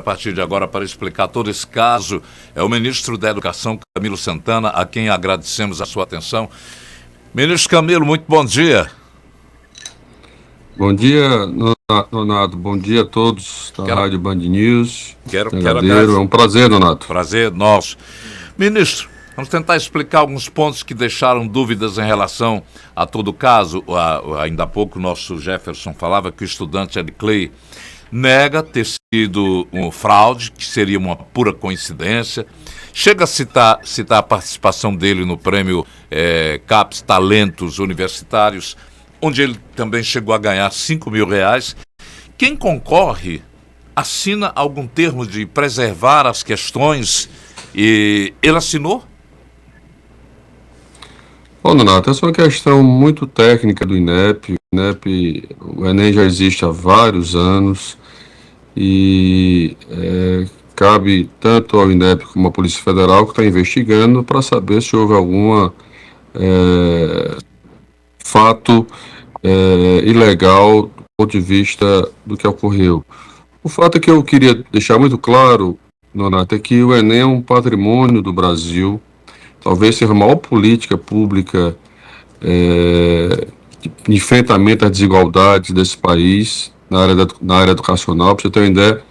A partir de agora, para explicar todo esse caso, é o ministro da Educação, Camilo Santana, a quem agradecemos a sua atenção. Ministro Camilo, muito bom dia. Bom dia, Donato. Bom dia a todos da Rádio Band News. Quero É um prazer, Donato. Prazer nosso. Ministro, vamos tentar explicar alguns pontos que deixaram dúvidas em relação a todo o caso. Ainda há pouco o nosso Jefferson falava que o estudante Ed Clay nega ter sido um fraude, que seria uma pura coincidência. Chega a citar a participação dele no prêmio CAPES Talentos Universitários, onde ele também chegou a ganhar R$5.000. Quem concorre assina algum termo de preservar as questões e ele assinou? Bom, Donato, essa é uma questão muito técnica do INEP. O Enem já existe há vários anos e cabe tanto ao INEP como à Polícia Federal, que está investigando, para saber se houve algum fato ilegal do ponto de vista do que ocorreu. O fato é que eu queria deixar muito claro, Donato, é que o Enem é um patrimônio do Brasil, talvez seja a maior política pública de enfrentamento às desigualdades desse país na área educacional. Para você ter uma ideia,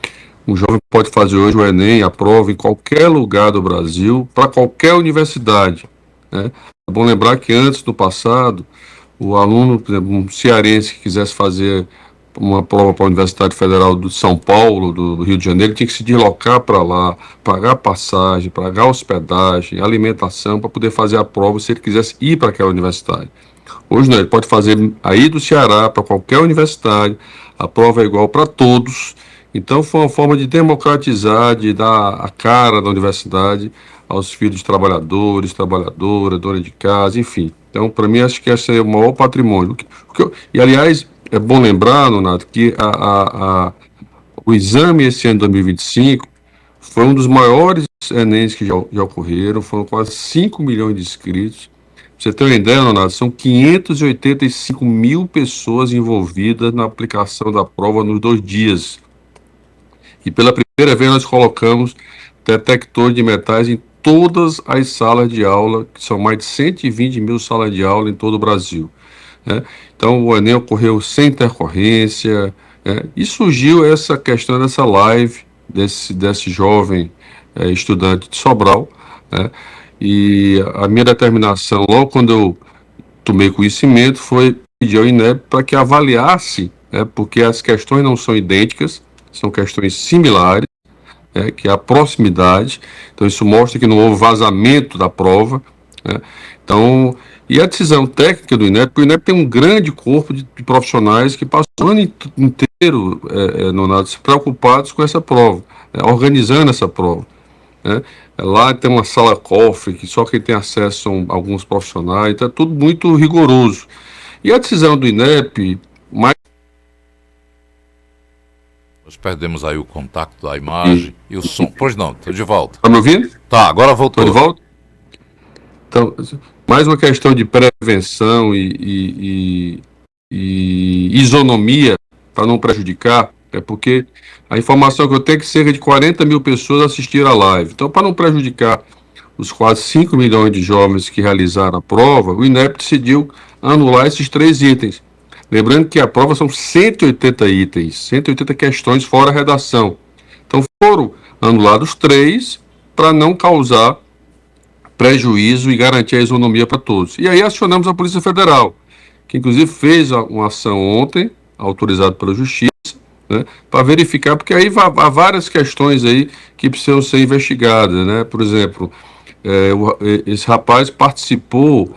um jovem pode fazer hoje o Enem, a prova, em qualquer lugar do Brasil, para qualquer universidade, né? É bom lembrar que antes, no passado, o aluno, por exemplo, um cearense que quisesse fazer uma prova para a Universidade Federal de São Paulo, do Rio de Janeiro, tinha que se deslocar para lá, pagar passagem, pagar hospedagem, alimentação, para poder fazer a prova se ele quisesse ir para aquela universidade. Hoje não, ele pode fazer aí do Ceará para qualquer universidade, a prova é igual para todos. Então foi uma forma de democratizar, de dar a cara da universidade aos filhos de trabalhadores, trabalhadoras, dona de casa, enfim. Então, para mim, acho que esse é o maior patrimônio. E, aliás, é bom lembrar, Donato, que o exame esse ano de 2025 foi um dos maiores Enems que já ocorreram, foram quase 5 milhões de inscritos. Pra você ter uma ideia, Donato, são 585 mil pessoas envolvidas na aplicação da prova nos 2 dias. E pela primeira vez nós colocamos detector de metais em todas as salas de aula, que são mais de 120 mil salas de aula em todo o Brasil, né? Então o Enem ocorreu sem intercorrência, e surgiu essa questão dessa live desse jovem estudante de Sobral, né? E a minha determinação, logo quando eu tomei conhecimento, foi pedir ao INEP para que avaliasse, porque as questões não são idênticas, são questões similares, que é a proximidade. Então isso mostra que não houve vazamento da prova, né? Então, e a decisão técnica do INEP, porque o INEP tem um grande corpo de profissionais que passam o ano inteiro, Nonato, preocupados com essa prova, organizando essa prova, né? Lá tem uma sala cofre, que só quem tem acesso são alguns profissionais, então é tudo muito rigoroso. E a decisão do INEP, Nós perdemos aí o contato da imagem e o som. Pois não, estou de volta. Está me ouvindo? Tá, agora voltou. Estou de volta? Então, mais uma questão de prevenção e isonomia, para não prejudicar, porque a informação que eu tenho é que cerca de 40 mil pessoas assistiram a live. Então, para não prejudicar os quase 5 milhões de jovens que realizaram a prova, o INEP decidiu anular esses 3 itens. Lembrando que a prova são 180 itens, 180 questões fora a redação. Então foram anulados 3 para não causar prejuízo e garantir a isonomia para todos. E aí acionamos a Polícia Federal, que inclusive fez uma ação ontem, autorizada pela Justiça, né, para verificar, porque aí há várias questões aí que precisam ser investigadas, né? Por exemplo, esse rapaz participou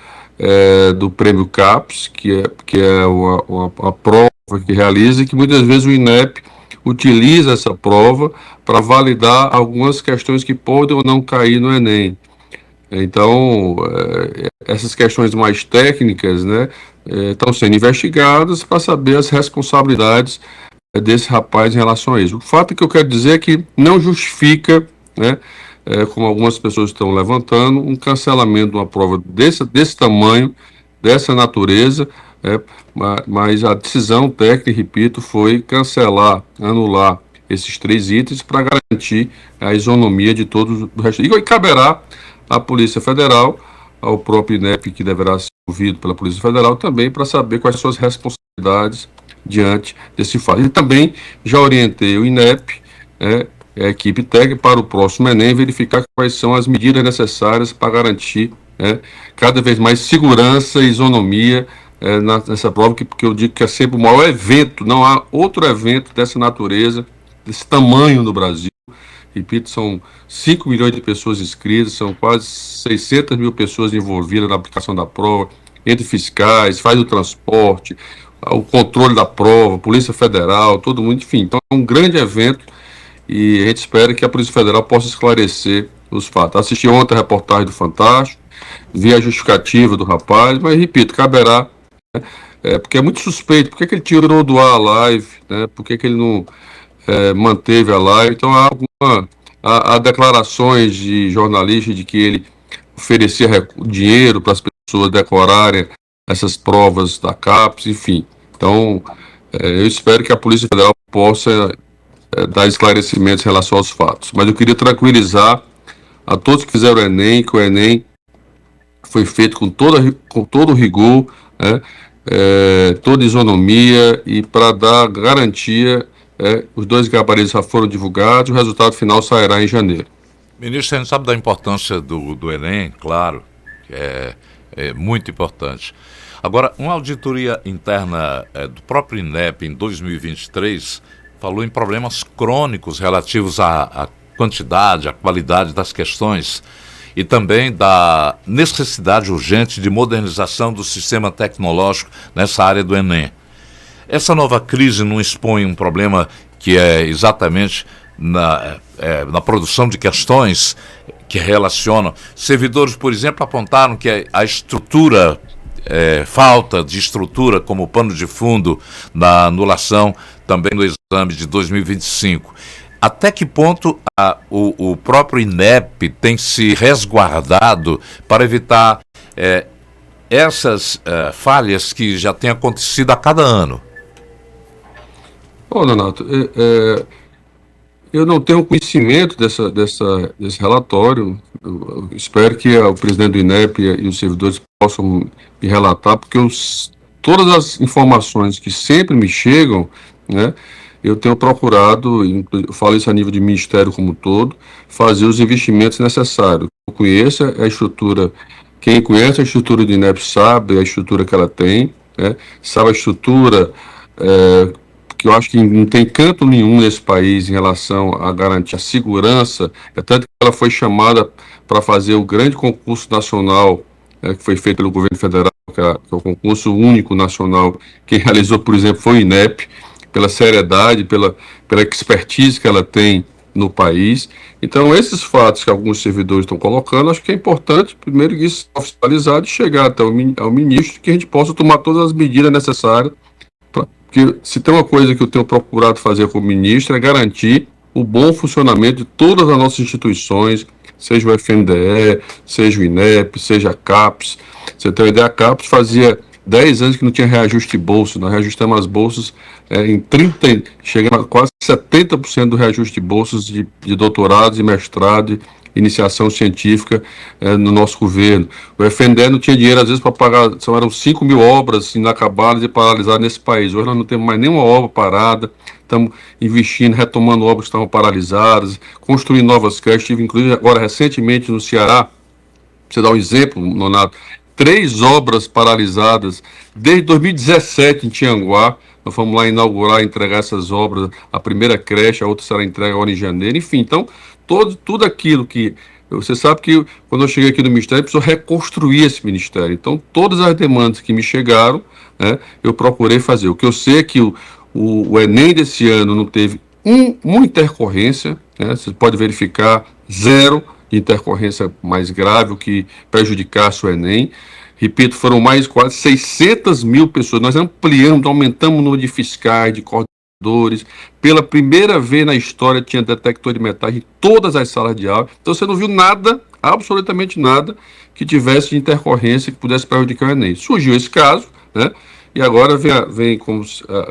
do prêmio CAPES, que é uma prova que realiza, e que muitas vezes o INEP utiliza essa prova para validar algumas questões que podem ou não cair no Enem. Então, essas questões mais técnicas, né, estão sendo investigadas para saber as responsabilidades desse rapaz em relação a isso. O fato que eu quero dizer é que não justifica, né, como algumas pessoas estão levantando, um cancelamento de uma prova desse tamanho, dessa natureza, mas a decisão técnica, repito, foi cancelar, anular esses 3 itens para garantir a isonomia de todos o resto. E caberá à Polícia Federal, ao próprio INEP, que deverá ser ouvido pela Polícia Federal também, para saber quais são as responsabilidades diante desse fato. E também já orientei o INEP, a equipe técnica, para o próximo Enem verificar quais são as medidas necessárias para garantir cada vez mais segurança e isonomia nessa prova, porque eu digo que é sempre o maior evento, não há outro evento dessa natureza, desse tamanho no Brasil. Repito, são 5 milhões de pessoas inscritas, são quase 600 mil pessoas envolvidas na aplicação da prova, entre fiscais, faz o transporte, o controle da prova, Polícia Federal, todo mundo, enfim. Então é um grande evento e a gente espera que a Polícia Federal possa esclarecer os fatos. Assisti ontem a reportagem do Fantástico, vi a justificativa do rapaz, mas, repito, caberá, porque é muito suspeito, por que ele tirou do ar a live, por que ele não manteve a live. Então há declarações de jornalistas de que ele oferecia dinheiro para as pessoas decorarem essas provas da CAPES, enfim. Então, eu espero que a Polícia Federal possa dar esclarecimentos em relação aos fatos. Mas eu queria tranquilizar a todos que fizeram o Enem, que o Enem foi feito com todo rigor, toda isonomia, e para dar garantia, os 2 gabaritos já foram divulgados, o resultado final sairá em janeiro. Ministro, a gente sabe da importância do Enem, claro, que é muito importante. Agora, uma auditoria interna do próprio INEP em 2023 falou em problemas crônicos relativos à quantidade, à qualidade das questões e também da necessidade urgente de modernização do sistema tecnológico nessa área do Enem. Essa nova crise não expõe um problema que é exatamente na produção de questões que relacionam. Servidores, por exemplo, apontaram que a estrutura, falta de estrutura como pano de fundo na anulação também do exame de 2025. Até que ponto o próprio INEP tem se resguardado para evitar essas falhas que já têm acontecido a cada ano? Donato, eu não tenho conhecimento desse relatório. Eu espero que o presidente do INEP e os servidores possam me relatar, porque todas as informações que sempre me chegam, eu tenho procurado, eu falo isso a nível de ministério como um todo, fazer os investimentos necessários. Eu conheço a estrutura, quem conhece a estrutura do INEP sabe a estrutura que ela tem, sabe a estrutura que eu acho que não tem canto nenhum nesse país em relação a garantir a segurança, tanto que ela foi chamada para fazer o grande concurso nacional que foi feito pelo governo federal, que é o concurso único nacional. Quem realizou, por exemplo, foi o INEP, pela seriedade, pela expertise que ela tem no país. Então, esses fatos que alguns servidores estão colocando, acho que é importante, primeiro, isso oficializado e chegar até ao ministro, que a gente possa tomar todas as medidas necessárias. Porque se tem uma coisa que eu tenho procurado fazer como ministro, é garantir o bom funcionamento de todas as nossas instituições, seja o FNDE, seja o INEP, seja a CAPES. Você tem uma ideia, a CAPES fazia 10 anos que não tinha reajuste de bolsa. Nós reajustamos as bolsas em 30, chegamos a quase 70% do reajuste de bolsas de doutorados e mestrado, iniciação científica no nosso governo. O FNDE não tinha dinheiro, às vezes, para pagar, eram 5 mil obras inacabadas e paralisadas nesse país. Hoje nós não temos mais nenhuma obra parada, estamos investindo, retomando obras que estavam paralisadas, construindo novas creches. Estive, inclusive, agora recentemente no Ceará, para você dar um exemplo, Nonato, 3 obras paralisadas desde 2017 em Tianguá. Nós fomos lá inaugurar, entregar essas obras, a primeira creche, a outra será entregue agora em janeiro, enfim. Então, tudo aquilo que... Você sabe que quando eu cheguei aqui no Ministério, precisou reconstruir esse Ministério. Então, todas as demandas que me chegaram, eu procurei fazer. O que eu sei é que o Enem desse ano não teve uma intercorrência, você pode verificar, 0 de intercorrência mais grave, o que prejudicasse o Enem. Repito, foram mais quase 600 mil pessoas. Nós ampliamos, aumentamos o número de fiscais, de coordenadores. Pela primeira vez na história tinha detector de metais em todas as salas de aula. Então você não viu nada, absolutamente nada, que tivesse de intercorrência que pudesse prejudicar o Enem. Surgiu esse caso, e agora vem como...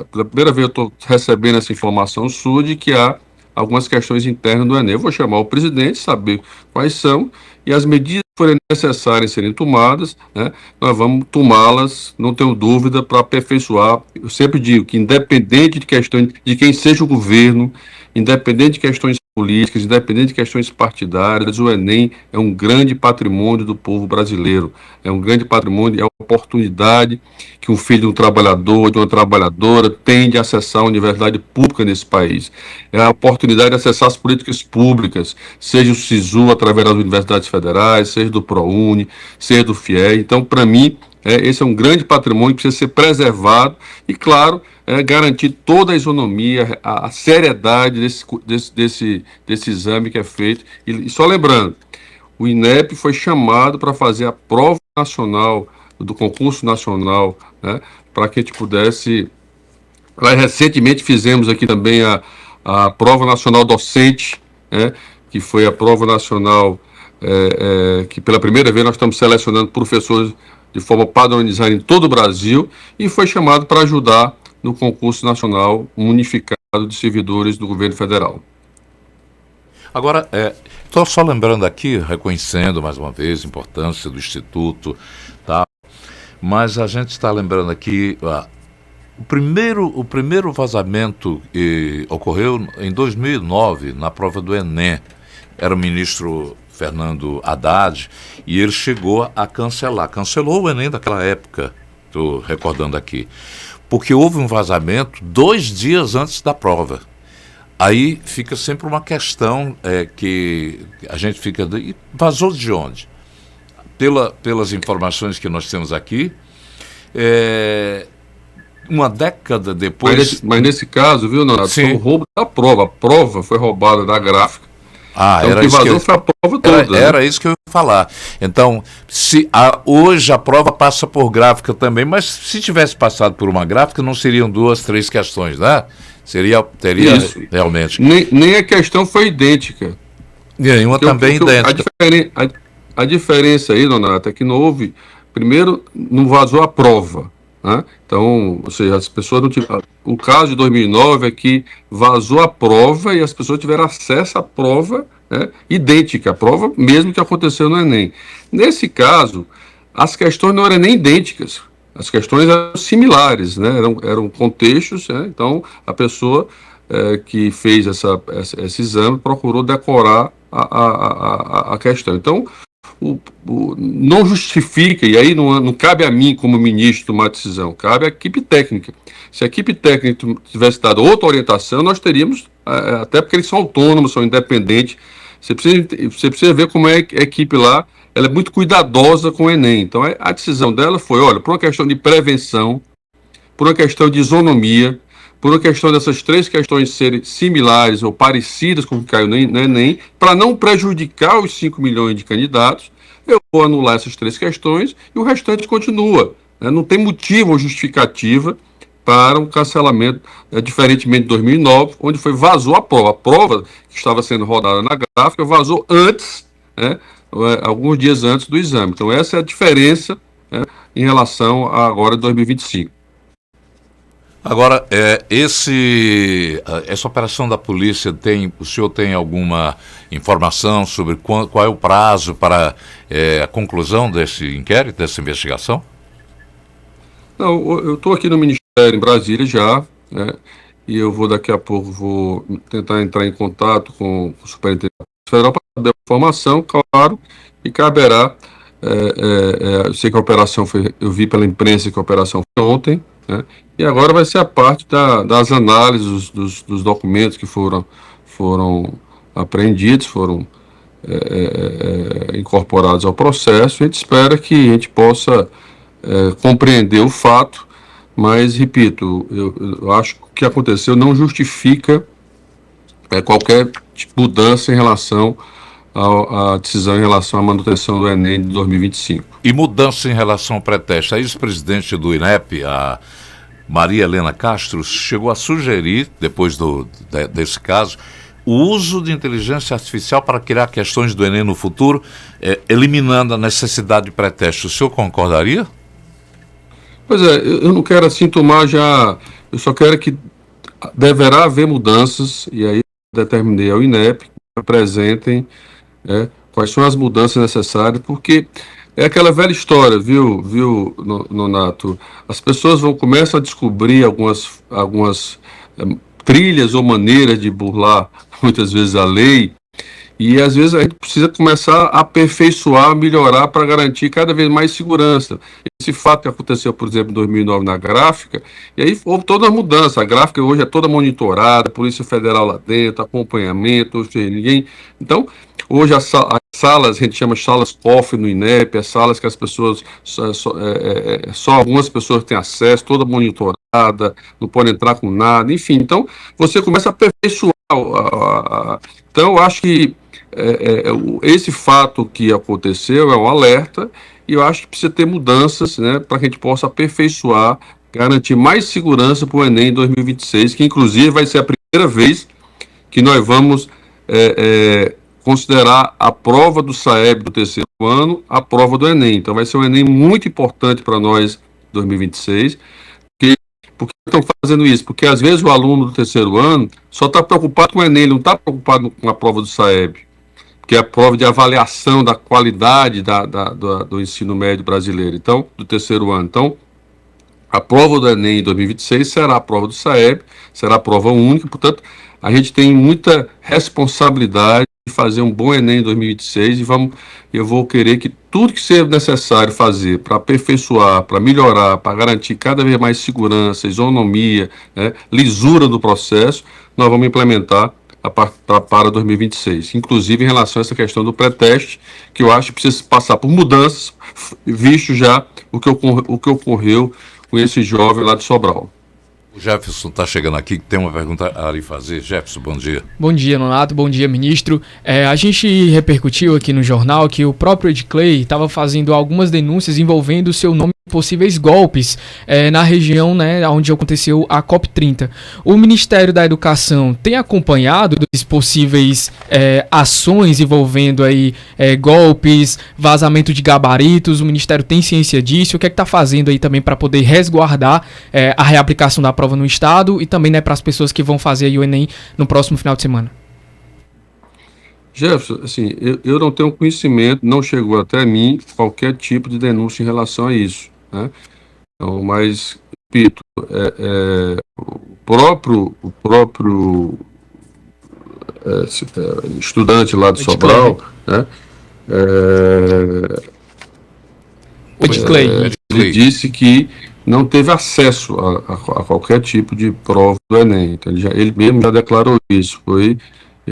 Pela primeira vez eu estou recebendo essa informação sua de que há algumas questões internas do Enem. Eu vou chamar o presidente, saber quais são, e as medidas que forem necessárias serem tomadas, né, nós vamos tomá-las, não tenho dúvida, para aperfeiçoar. Eu sempre digo que, independente de questões de quem seja o governo, independente de questões políticas, independente de questões partidárias, o Enem é um grande patrimônio do povo brasileiro, é um grande patrimônio, é uma oportunidade que um filho de um trabalhador, de uma trabalhadora, tem de acessar a universidade pública nesse país. É a oportunidade de acessar as políticas públicas, seja o SISU através das universidades federais, seja do ProUni, seja do FIES. Então, para mim, esse é um grande patrimônio que precisa ser preservado e, claro, garantir toda a isonomia, a seriedade desse exame que é feito. E só lembrando, o INEP foi chamado para fazer a prova nacional, do concurso nacional, né, para que a gente pudesse... Recentemente fizemos aqui também a prova nacional docente, né, que foi a prova nacional que pela primeira vez nós estamos selecionando professores de forma padronizada em todo o Brasil, e foi chamado para ajudar no concurso nacional unificado de servidores do governo federal. Agora, estou só lembrando aqui, reconhecendo mais uma vez a importância do Instituto, tá? Mas a gente está lembrando aqui, o primeiro vazamento ocorreu em 2009, na prova do Enem. Era o ministro Fernando Haddad, e ele chegou a cancelou o Enem daquela época, estou recordando aqui, porque houve um vazamento 2 dias antes da prova. Aí fica sempre uma questão que a gente fica... Vazou de onde? Pelas informações que nós temos aqui, uma década depois... Mas nesse caso, viu, Nonato, foi o roubo da prova. A prova foi roubada da gráfica. Então, era isso que foi a prova toda. Era isso que eu ia falar. Então, hoje a prova passa por gráfica também, mas se tivesse passado por uma gráfica, não seriam 2, 3 questões, né? Teria isso. Realmente. Nem a questão foi idêntica. Nenhuma também idêntica. A diferença aí, Donato, é que não houve... Primeiro, não vazou a prova, né? Então, ou seja, as pessoas não tiveram... O caso de 2009 é que vazou a prova e as pessoas tiveram acesso à prova, né, idêntica, a prova mesmo que aconteceu no Enem. Nesse caso, as questões não eram nem idênticas, as questões eram similares, né, eram contextos, né? Então a pessoa que fez esse exame procurou decorar a questão. Então, não justifica, e aí não cabe a mim como ministro tomar decisão, cabe à equipe técnica. Se a equipe técnica tivesse dado outra orientação, nós teríamos, até porque eles são autônomos, são independentes, você precisa ver como é a equipe lá, ela é muito cuidadosa com o Enem. Então a decisão dela foi, olha, por uma questão de prevenção, por uma questão de isonomia, por uma questão dessas 3 questões serem similares ou parecidas com o que caiu no Enem, para não prejudicar os 5 milhões de candidatos, eu vou anular essas 3 questões e o restante continua, né? Não tem motivo ou justificativa para um cancelamento, diferentemente de 2009, onde vazou a prova. A prova que estava sendo rodada na gráfica vazou antes, né, alguns dias antes do exame. Então essa é a diferença, né, em relação a agora de 2025. Agora, essa operação da polícia o senhor tem alguma informação sobre qual é o prazo para a conclusão desse inquérito, dessa investigação? Não, eu estou aqui no Ministério, em Brasília já, né, e eu daqui a pouco tentar entrar em contato com o Superintendente Federal para dar informação, claro, e caberá, eu sei que a operação eu vi pela imprensa que a operação foi ontem, né, e agora vai ser a parte das análises dos documentos que foram apreendidos, foram incorporados ao processo, e a gente espera que a gente possa compreender o fato, mas, repito, eu acho que o que aconteceu não justifica qualquer mudança em relação à decisão em relação à manutenção do Enem de 2025. E mudança em relação ao pré-teste. A ex-presidente do INEP, a Maria Helena Castro, chegou a sugerir, depois desse caso, o uso de inteligência artificial para criar questões do Enem no futuro, eliminando a necessidade de pré-teste. O senhor concordaria? Pois eu não quero assim tomar já... Eu só quero que deverá haver mudanças, e aí determinei ao INEP que apresentem quais são as mudanças necessárias, porque é aquela velha história, viu, Nonato? As pessoas começam a descobrir algumas trilhas ou maneiras de burlar, muitas vezes, a lei, e às vezes a gente precisa começar a aperfeiçoar, melhorar para garantir cada vez mais segurança. Esse fato que aconteceu, por exemplo, em 2009 na gráfica, e aí houve toda uma mudança. A gráfica hoje é toda monitorada, Polícia Federal lá dentro, acompanhamento, ou seja, ninguém. Então, hoje as salas, a gente chama de salas cofre no INEP, as salas que as pessoas, só algumas pessoas têm acesso, toda monitorada, não pode entrar com nada, enfim. Então, você começa a aperfeiçoar. Então, eu acho que esse fato que aconteceu é um alerta, e eu acho que precisa ter mudanças, né, para que a gente possa aperfeiçoar, garantir mais segurança para o Enem em 2026, que inclusive vai ser a primeira vez que nós vamos considerar a prova do SAEB do terceiro ano a prova do Enem. Então vai ser um Enem muito importante para nós em 2026. Por que estão fazendo isso? Porque às vezes o aluno do terceiro ano só está preocupado com o Enem, ele não está preocupado com a prova do SAEB, que é a prova de avaliação da qualidade do ensino médio brasileiro, então, do terceiro ano. Então, a prova do Enem em 2026 será a prova do SAEB, será a prova única, portanto, a gente tem muita responsabilidade de fazer um bom Enem em 2026 e eu vou querer que tudo que seja necessário fazer para aperfeiçoar, para melhorar, para garantir cada vez mais segurança, isonomia, né, lisura do processo, nós vamos implementar para 2026, inclusive em relação a essa questão do pré-teste, que eu acho que precisa passar por mudanças, visto já o que ocorreu com esse jovem lá de Sobral. O Jefferson está chegando aqui, tem uma pergunta a lhe fazer. Jefferson, bom dia. Bom dia, Nonato. Bom dia, ministro. A gente repercutiu aqui no jornal que o próprio Edclay estava fazendo algumas denúncias envolvendo o seu nome em possíveis golpes na região, né, onde aconteceu a COP30. O Ministério da Educação tem acompanhado as possíveis ações envolvendo aí golpes, vazamento de gabaritos. O Ministério tem ciência disso? O que é que está fazendo aí também para poder resguardar a reaplicação da prova no Estado e também, né, para as pessoas que vão fazer aí o Enem no próximo final de semana? Jefferson, assim, eu não tenho conhecimento, não chegou até mim qualquer tipo de denúncia em relação a isso, né? Então, mas, repito, o próprio estudante lá de Sobral, né? Ele disse que não teve acesso a qualquer tipo de prova do Enem. Então, ele mesmo já declarou isso, ele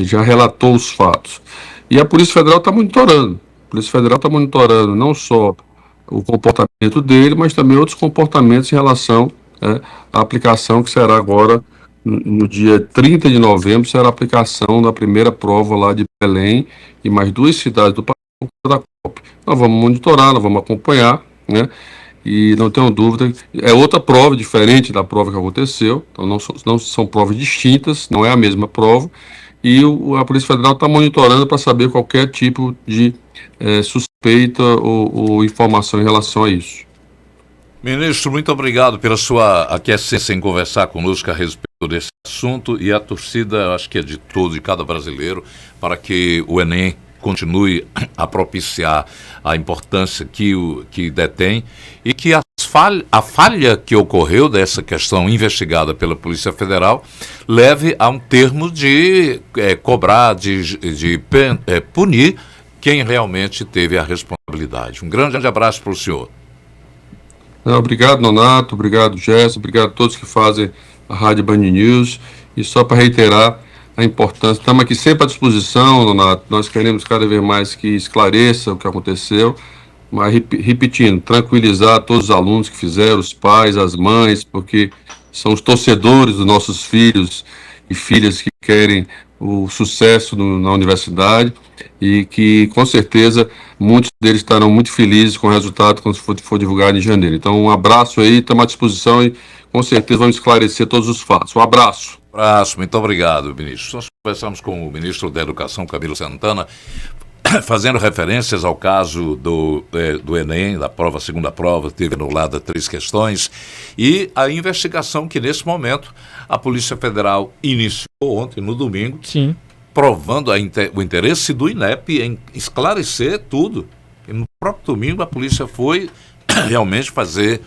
já relatou os fatos. E a Polícia Federal está monitorando. A Polícia Federal está monitorando não só o comportamento dele, mas também outros comportamentos em relação à aplicação que será agora, no dia 30 de novembro, será a aplicação da primeira prova lá de Belém e mais 2 cidades do país da COP. Nós vamos monitorar, nós vamos acompanhar, né? E não tenho dúvida, é outra prova diferente da prova que aconteceu, então não são provas distintas, não é a mesma prova, e a Polícia Federal está monitorando para saber qualquer tipo de suspeita ou informação em relação a isso. Ministro, muito obrigado pela sua aquiescência em conversar conosco a respeito desse assunto, e a torcida, acho que é de todo, de cada brasileiro, para que o Enem continue a propiciar a importância que detém, e que a falha que ocorreu dessa questão investigada pela Polícia Federal leve a um termo de cobrar, de punir quem realmente teve a responsabilidade. Um grande abraço para o senhor. Obrigado, Nonato, obrigado, Gerson, obrigado a todos que fazem a Rádio Band News. E só para reiterar a importância, estamos aqui sempre à disposição, Nonato. Nós queremos cada vez mais que esclareça o que aconteceu, mas repetindo, tranquilizar todos os alunos que fizeram, os pais, as mães, porque são os torcedores dos nossos filhos e filhas que querem o sucesso na universidade, e que com certeza muitos deles estarão muito felizes com o resultado quando for divulgado em janeiro. Então, um abraço aí, estamos à disposição e com certeza vamos esclarecer todos os fatos. Um abraço. Muito obrigado, ministro. Nós conversamos com o ministro da Educação, Camilo Santana, fazendo referências ao caso do Enem, da prova, segunda prova, teve anulada 3 questões, e a investigação que, nesse momento, a Polícia Federal iniciou ontem, no domingo, Sim. provando o interesse do INEP em esclarecer tudo. E no próprio domingo, a polícia foi realmente fazer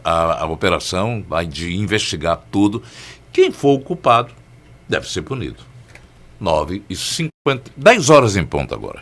a operação de investigar tudo. Quem for o culpado deve ser punido. 9h50, 10 horas em ponto agora.